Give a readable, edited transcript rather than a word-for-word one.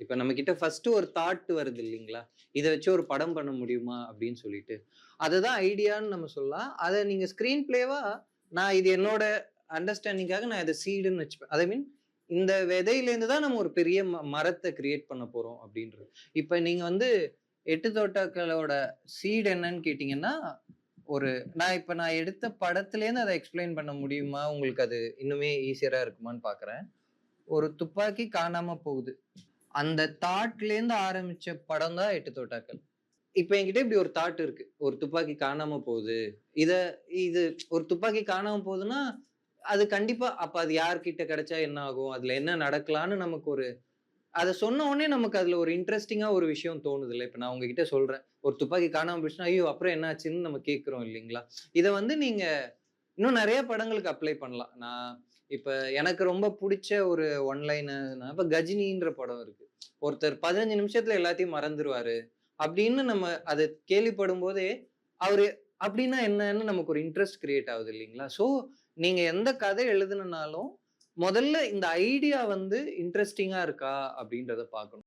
இப்ப நம்ம கிட்ட ஃபர்ஸ்ட் ஒரு தாட் வருது இல்லைங்களா? இத வச்சு ஒரு படம் பண்ண முடியுமா? அப்படின்னு சொல்லிட்டு. அதுதான் ஐடியான்னு நம்ம சொல்லலாம். அத நீங்க ஸ்கிரீன் பிளேவா நான் இது என்னோட அண்டர்ஸ்டாண்டிங்காக நான் இத சீடுன்னு வச்சுப்பேன். ஐ மீன் இந்த விதையிலேருந்து தான் நம்ம ஒரு பெரிய மரத்த கிரியேட் பண்ண போறோம் அப்படின்றது. இப்ப நீங்க வந்து எட்டு தோட்டாக்களோட சீட் என்னன்னு கேட்டீங்கன்னா, ஒரு நான் எடுத்த படத்திலேருந்து அத எக்ஸ்ப்ளைன் பண்ண முடியுமா? உங்களுக்கு அது இன்னுமே ஈசியரா இருக்குமான்னு பார்க்குறேன். ஒரு துப்பாக்கி காணாம போகுது. அந்த தாட்லேருந்து ஆரம்பிச்ச படம் தான் எட்டு தோட்டாக்கள். இப்ப என்கிட்ட இப்படி ஒரு தாட் இருக்கு. ஒரு துப்பாக்கி காணாம போகுது. இத இது ஒரு துப்பாக்கி காணாம போகுதுன்னா, அது கண்டிப்பா அப்ப அது யார்கிட்ட கிடைச்சா என்ன ஆகும்? அதுல என்ன நடக்கலான்னு நமக்கு ஒரு அத சொன்ன உடனே நமக்கு அதுல ஒரு இன்ட்ரஸ்டிங்கா ஒரு விஷயம் தோணுதுல்ல. இப்ப நான் உங்ககிட்ட சொல்றேன். ஒரு துப்பாக்கி காணாம போயிடுச்சுன்னா, ஐயோ! அப்புறம் என்ன ஆச்சுன்னு நம்ம கேட்கிறோம் இல்லீங்களா? இத வந்து நீங்க இன்னும் நெறைய படங்களுக்கு அப்ளை பண்ணலாம். இப்ப எனக்கு ரொம்ப புடிச்ச ஒரு ஒன் லைனர்னா, இப்ப கஜினின்ற படம் இருக்கு. ஒருத்தர் 15 நிமிஷத்துல எல்லாத்தையும் மறந்துருவாரு. அப்படின்னு நம்ம அத கேள்விப்படும்போதே, அவரு அப்படின்னா என்னன்னு நமக்கு ஒரு இன்ட்ரெஸ்ட் கிரியேட் ஆகுது இல்லீங்களா? ஸோ, நீங்க எந்த கதை எழுதணும்னாலும், முதல்ல இந்த ஐடியா வந்து இன்ட்ரஸ்டிங்கா இருக்கா? அப்படின்றத பார்க்கணும்.